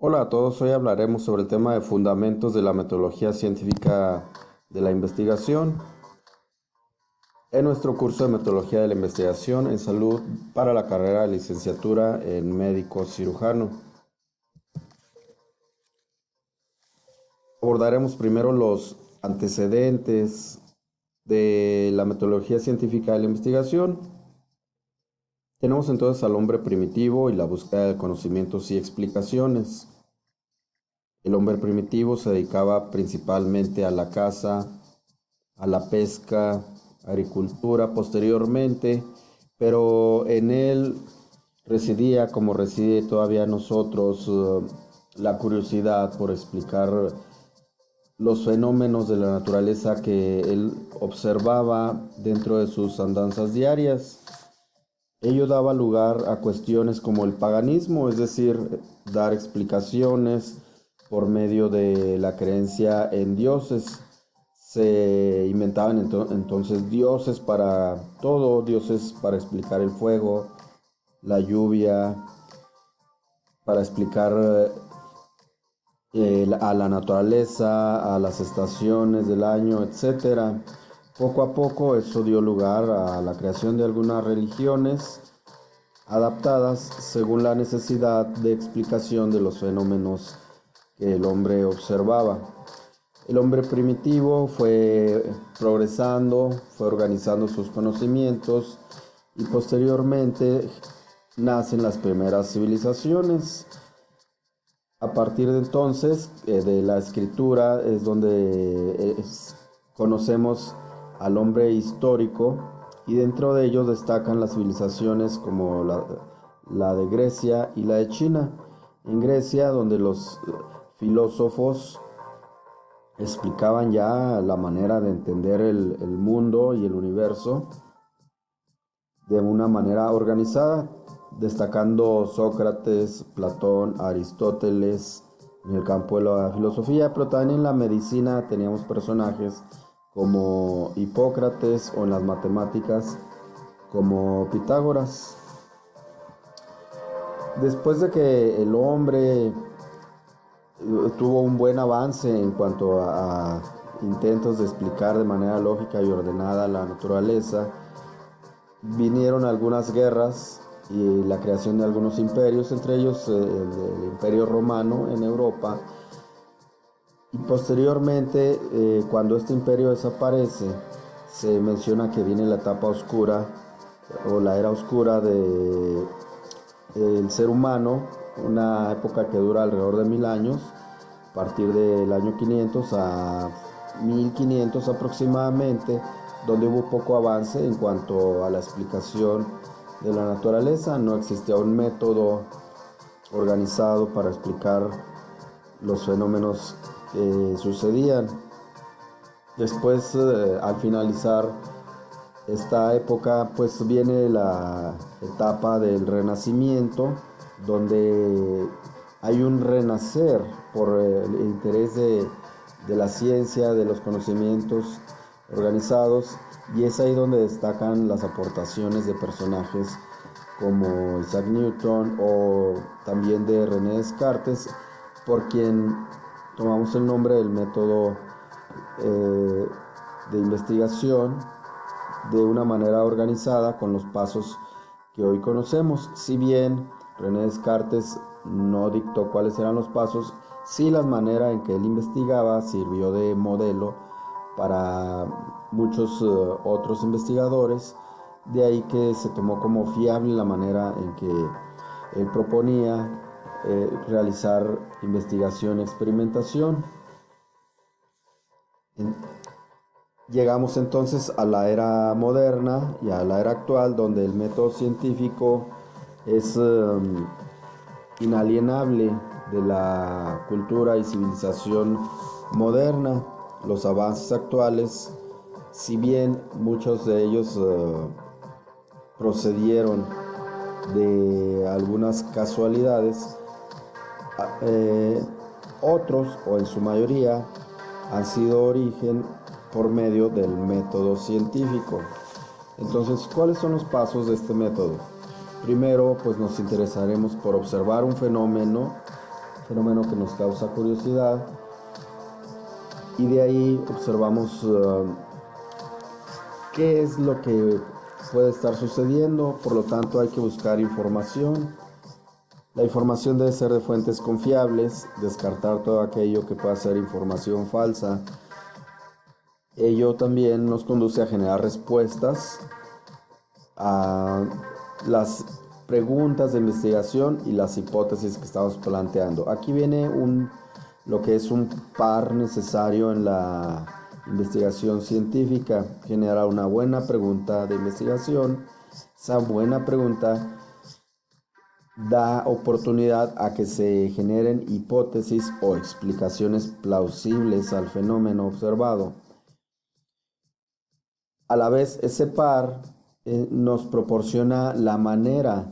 Hola a todos, hoy hablaremos sobre el tema de fundamentos de la metodología científica de la investigación en nuestro curso de metodología de la investigación en salud para la carrera de licenciatura en médico cirujano. Abordaremos primero los antecedentes de la metodología científica de la investigación. Tenemos entonces al hombre primitivo y la búsqueda de conocimientos y explicaciones. El hombre primitivo se dedicaba principalmente a la caza, a la pesca, agricultura posteriormente, pero en él residía, como reside todavía en nosotros, la curiosidad por explicar los fenómenos de la naturaleza que él observaba dentro de sus andanzas diarias. Ello daba lugar a cuestiones como el paganismo, es decir, dar explicaciones por medio de la creencia en dioses. Se inventaban entonces dioses para todo, dioses para explicar el fuego, la lluvia, para explicar a la naturaleza, a las estaciones del año, etcétera. Poco a poco eso dio lugar a la creación de algunas religiones adaptadas según la necesidad de explicación de los fenómenos que el hombre observaba. El hombre primitivo fue progresando, fue organizando sus conocimientos y posteriormente nacen las primeras civilizaciones. A partir de entonces, de la escritura es donde conocemos al hombre histórico y dentro de ellos destacan las civilizaciones como la de Grecia y la de China. En Grecia, donde los filósofos explicaban ya la manera de entender el mundo y el universo de una manera organizada, destacando Sócrates, Platón, Aristóteles en el campo de la filosofía, pero también en la medicina teníamos personajes como Hipócrates o en las matemáticas como Pitágoras. Después de que el hombre tuvo un buen avance en cuanto a intentos de explicar de manera lógica y ordenada la naturaleza, vinieron algunas guerras y la creación de algunos imperios, entre ellos el Imperio Romano en Europa. Y posteriormente, cuando este imperio desaparece, se menciona que viene la etapa oscura o la era oscura del ser humano, una época que dura alrededor de 1000 años, a partir del año 500 a 1500 aproximadamente, donde hubo poco avance en cuanto a la explicación de la naturaleza. No existía un método organizado para explicar los fenómenos que sucedían. Después, al finalizar esta época, pues viene la etapa del Renacimiento, donde hay un renacer por el interés de la ciencia, de los conocimientos organizados, y es ahí donde destacan las aportaciones de personajes como Isaac Newton o también de René Descartes, por quien tomamos el nombre del método de investigación de una manera organizada con los pasos que hoy conocemos. Si bien René Descartes no dictó cuáles eran los pasos, sí la manera en que él investigaba sirvió de modelo para muchos otros investigadores, de ahí que se tomó como fiable la manera en que él proponía realizar investigación y experimentación. Llegamos entonces a la era moderna y a la era actual, donde el método científico es inalienable de la cultura y civilización moderna. Los avances actuales, si bien muchos de ellos procedieron de algunas casualidades, eh, otros, o en su mayoría, han sido origen por medio del método científico. Entonces, ¿cuáles son los pasos de este método? Primero, pues nos interesaremos por observar un fenómeno fenómeno que nos causa curiosidad, y de ahí observamos qué es lo que puede estar sucediendo. Por lo tanto, hay que buscar información. La información debe ser de fuentes confiables, descartar todo aquello que pueda ser información falsa. Ello también nos conduce a generar respuestas a las preguntas de investigación y las hipótesis que estamos planteando. Aquí viene lo que es un par necesario en la investigación científica: generar una buena pregunta de investigación. Esa buena pregunta da oportunidad a que se generen hipótesis o explicaciones plausibles al fenómeno observado. A la vez, ese par nos proporciona la manera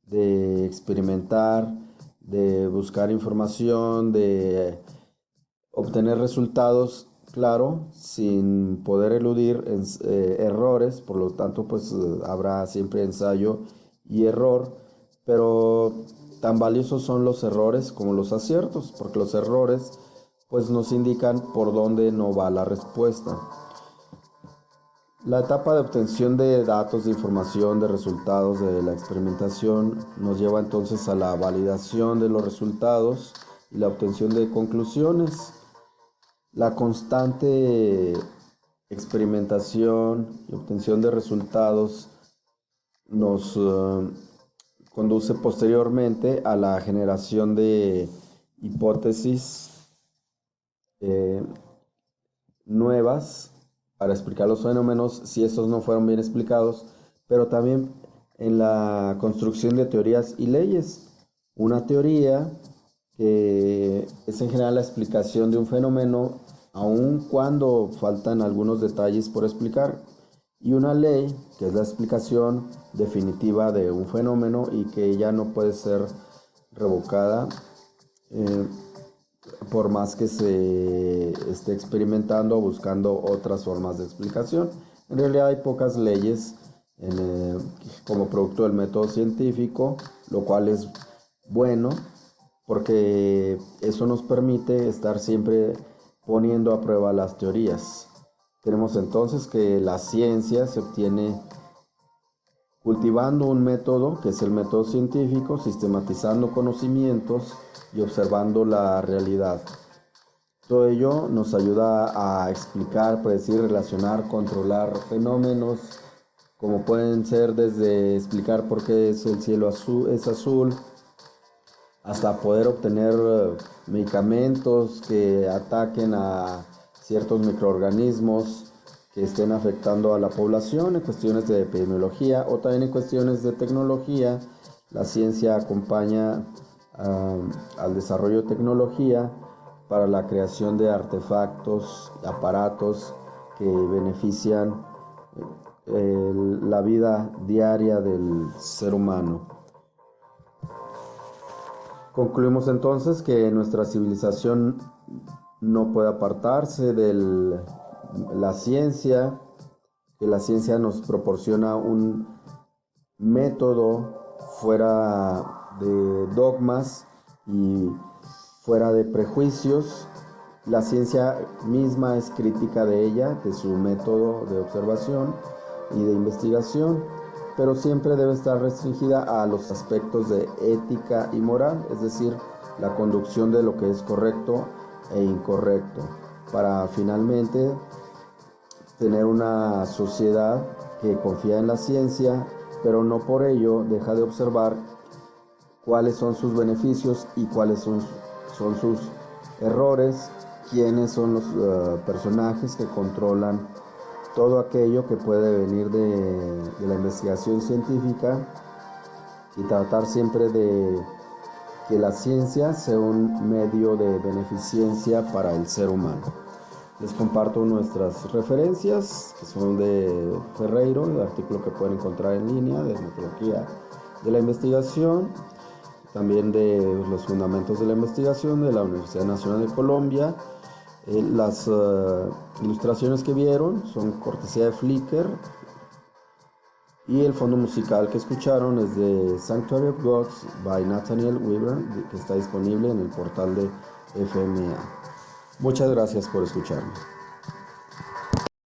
de experimentar, de buscar información, de obtener resultados, claro, sin poder eludir errores. Por lo tanto, pues habrá siempre ensayo y error, pero tan valiosos son los errores como los aciertos, porque los errores pues nos indican por dónde no va la respuesta. La etapa de obtención de datos, de información, de resultados de la experimentación nos lleva entonces a la validación de los resultados y la obtención de conclusiones. La constante experimentación y obtención de resultados nos conduce posteriormente a la generación de hipótesis nuevas para explicar los fenómenos si estos no fueron bien explicados, pero también en la construcción de teorías y leyes. Una teoría que es en general la explicación de un fenómeno, aun cuando faltan algunos detalles por explicar, y una ley que es la explicación definitiva de un fenómeno y que ya no puede ser revocada por más que se esté experimentando o buscando otras formas de explicación. En realidad hay pocas leyes como producto del método científico, lo cual es bueno porque eso nos permite estar siempre poniendo a prueba las teorías. Tenemos entonces que la ciencia se obtiene cultivando un método, que es el método científico, sistematizando conocimientos y observando la realidad. Todo ello nos ayuda a explicar, predecir, relacionar, controlar fenómenos, como pueden ser desde explicar por qué el cielo es azul, hasta poder obtener medicamentos que ataquen a ciertos microorganismos que estén afectando a la población, en cuestiones de epidemiología o también en cuestiones de tecnología. La ciencia acompaña al desarrollo de tecnología para la creación de artefactos, aparatos que benefician la vida diaria del ser humano. Concluimos entonces que nuestra civilización no puede apartarse de la ciencia, que la ciencia nos proporciona un método fuera de dogmas y fuera de prejuicios. La ciencia misma es crítica de ella, de su método de observación y de investigación, pero siempre debe estar restringida a los aspectos de ética y moral, es decir, la conducción de lo que es correcto e incorrecto, para finalmente tener una sociedad que confía en la ciencia, pero no por ello deja de observar cuáles son sus beneficios y cuáles son sus errores, quiénes son los personajes que controlan todo aquello que puede venir de la investigación científica, y tratar siempre de que la ciencia sea un medio de beneficencia para el ser humano. Les comparto nuestras referencias, que son de Ferreiro, el artículo que pueden encontrar en línea de metodología de la investigación, también de los fundamentos de la investigación de la Universidad Nacional de Colombia. Las ilustraciones que vieron son cortesía de Flickr Y el fondo musical que escucharon es de Sanctuary of Gods by Nathaniel Weaver, que está disponible en el portal de FMA. Muchas gracias por escucharme.